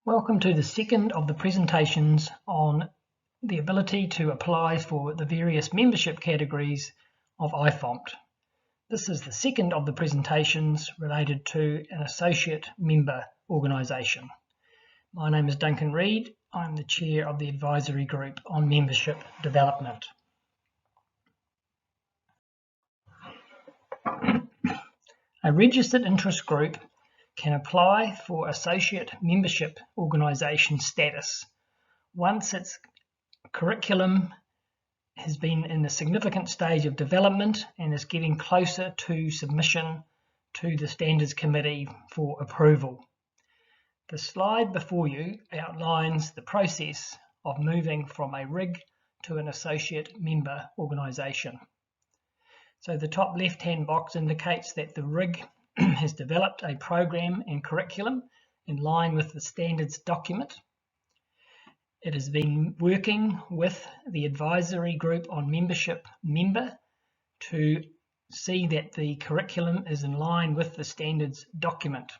Welcome to the second of the presentations on the ability to apply for the various membership categories of IFOMPT. This is the second of the presentations related to an associate member organisation. My name is Duncan Reid. I'm the chair of the advisory group on membership development. A registered interest group can apply for associate membership organisation status once its curriculum has been in a significant stage of development and is getting closer to submission to the Standards Committee for approval. The slide before you outlines the process of moving from a RIG to an associate member organisation. So the top left-hand box indicates that the RIG has developed a program and curriculum in line with the standards document. It has been working with the advisory group on membership member to see that the curriculum is in line with the standards document.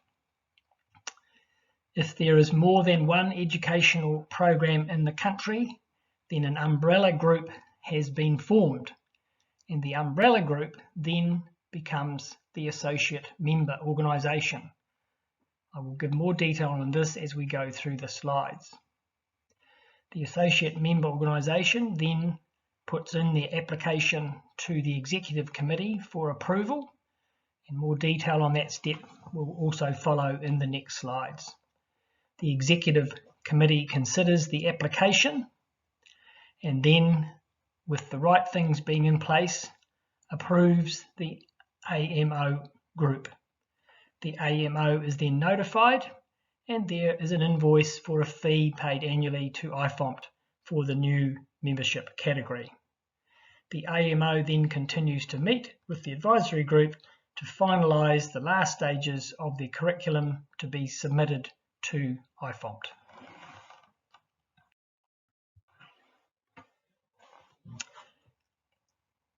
If there is more than one educational program in the country, then an umbrella group has been formed, and the umbrella group then becomes the associate member organisation. I will give more detail on this as we go through the slides. The associate member organisation then puts in their application to the Executive Committee for approval, and more detail on that step will also follow in the next slides. The Executive Committee considers the application and then, with the right things being in place, approves the AMO group. The AMO is then notified, and there is an invoice for a fee paid annually to IFOMPT for the new membership category. The AMO then continues to meet with the advisory group to finalise the last stages of the curriculum to be submitted to IFOMPT.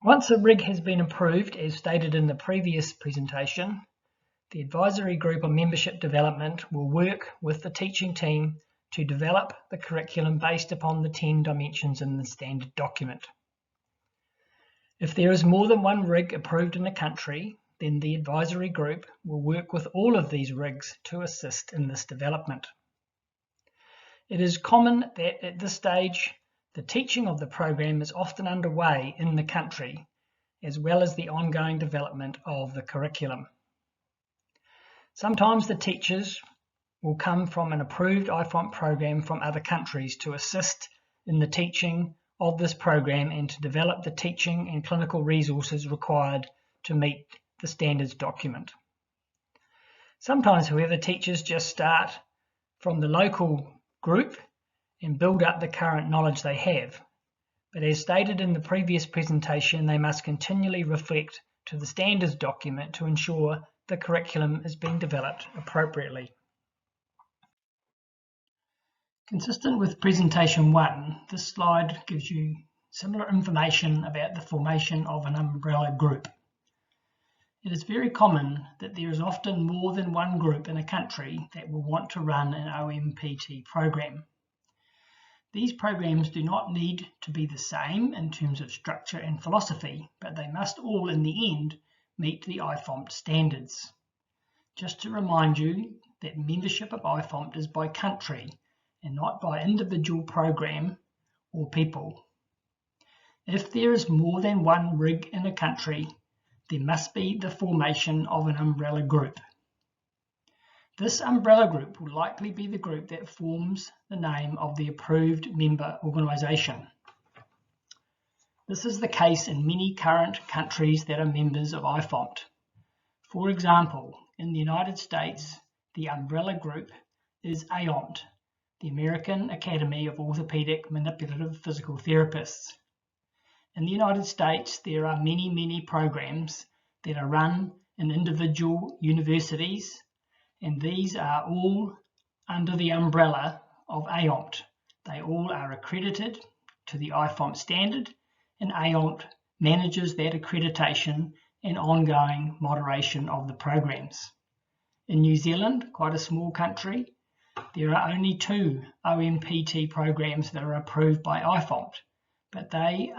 Once a RIG has been approved, as stated in the previous presentation, the advisory group on membership development will work with the teaching team to develop the curriculum based upon the 10 dimensions in the standard document. If there is more than one RIG approved in the country, then the advisory group will work with all of these RIGs to assist in this development. It is common that at this stage, the teaching of the program is often underway in the country, as well as the ongoing development of the curriculum. Sometimes the teachers will come from an approved IFOMPT program from other countries to assist in the teaching of this program and to develop the teaching and clinical resources required to meet the standards document. Sometimes, however, teachers just start from the local group and build up the current knowledge they have. But as stated in the previous presentation, they must continually reflect to the standards document to ensure the curriculum is being developed appropriately. Consistent with presentation 1, this slide gives you similar information about the formation of an umbrella group. It is very common that there is often more than one group in a country that will want to run an OMPT program. These programs do not need to be the same in terms of structure and philosophy, but they must all in the end meet the IFOMPT standards. Just to remind you that membership of IFOMPT is by country and not by individual program or people. If there is more than one RIG in a country, there must be the formation of an umbrella group. This umbrella group will likely be the group that forms the name of the approved member organisation. This is the case in many current countries that are members of IFOMPT. For example, in the United States, the umbrella group is AOMT, the American Academy of Orthopedic Manipulative Physical Therapists. In the United States, there are many programs that are run in individual universities, and these are all under the umbrella of AOMT. They all are accredited to the IFOMPT standard, and AOMT manages that accreditation and ongoing moderation of the programs. In New Zealand, quite a small country, There are only 2 OMPT programs that are approved by IFOMPT, but they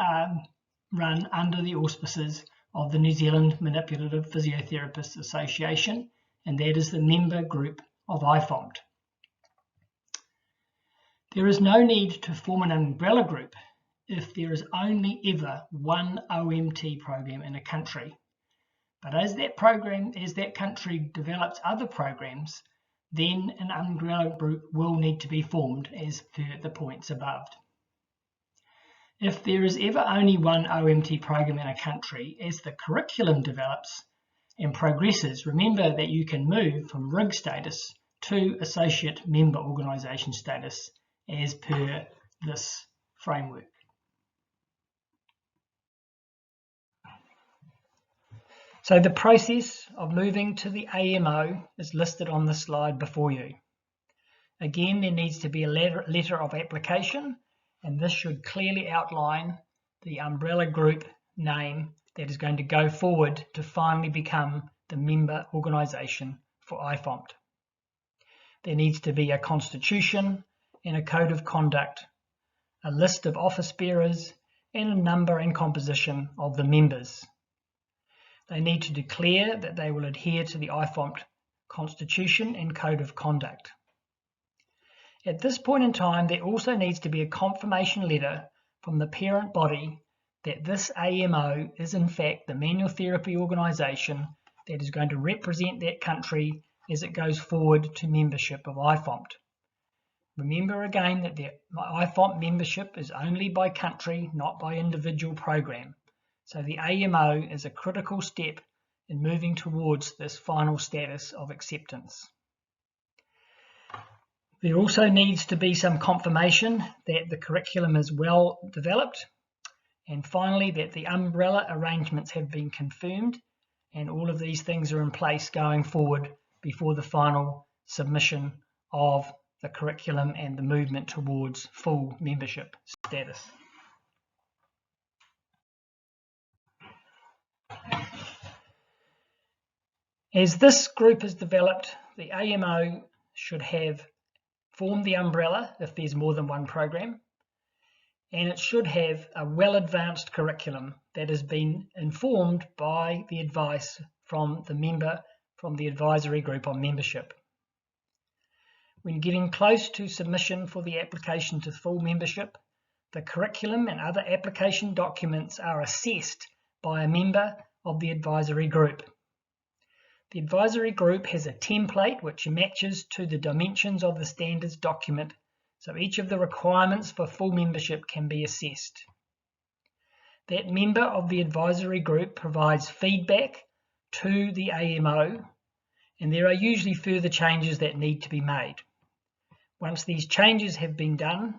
run under the auspices of the New Zealand Manipulative Physiotherapists Association, and that is the member group of IFOMPT. There is no need to form an umbrella group if there is only ever one OMT program in a country. But as that country develops other programs, then an umbrella group will need to be formed as per the points above. If there is ever only one OMT program in a country, as the curriculum develops and progresses, remember that you can move from RIG status to associate member organisation status as per this framework. So the process of moving to the AMO is listed on the slide before you. Again, there needs to be a letter of application, and this should clearly outline the umbrella group name that is going to go forward to finally become the member organisation for IFOMPT. There needs to be a constitution and a code of conduct, a list of office bearers, and a number and composition of the members. They need to declare that they will adhere to the IFOMPT Constitution and Code of Conduct. At this point in time, there also needs to be a confirmation letter from the parent body that this AMO is in fact the manual therapy organisation that is going to represent that country as it goes forward to membership of IFOMPT. Remember again that the IFOMPT membership is only by country, not by individual program. So the AMO is a critical step in moving towards this final status of acceptance. There also needs to be some confirmation that the curriculum is well developed, and finally that the umbrella arrangements have been confirmed and all of these things are in place going forward before the final submission of the curriculum and the movement towards full membership status. As this group is developed, the AMO should have formed the umbrella if there's more than one program, and it should have a well-advanced curriculum that has been informed by the advice from the member from the advisory group on membership. When getting close to submission for the application to full membership, the curriculum and other application documents are assessed by a member of the advisory group. The advisory group has a template which matches to the dimensions of the standards document, so each of the requirements for full membership can be assessed. That member of the advisory group provides feedback to the AMO, and there are usually further changes that need to be made. Once these changes have been done,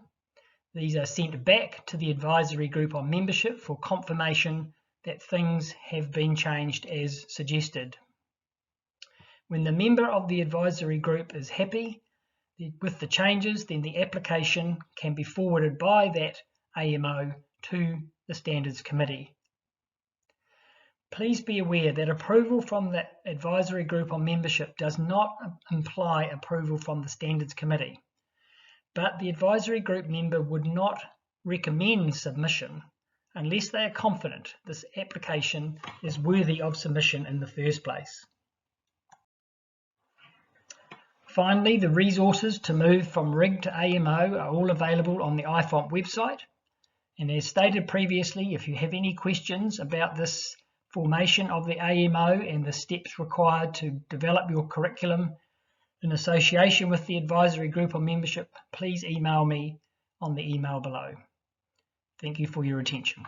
these are sent back to the advisory group on membership for confirmation that things have been changed as suggested. When the member of the advisory group is happy with the changes, then the application can be forwarded by that AMO to the Standards Committee. Please be aware that approval from the advisory group on membership does not imply approval from the Standards Committee, but the advisory group member would not recommend submission unless they are confident this application is worthy of submission in the first place. Finally, the resources to move from RIG to AMO are all available on the IFOMPT website. And as stated previously, if you have any questions about this formation of the AMO and the steps required to develop your curriculum in association with the advisory group on membership, please email me on the email below. Thank you for your attention.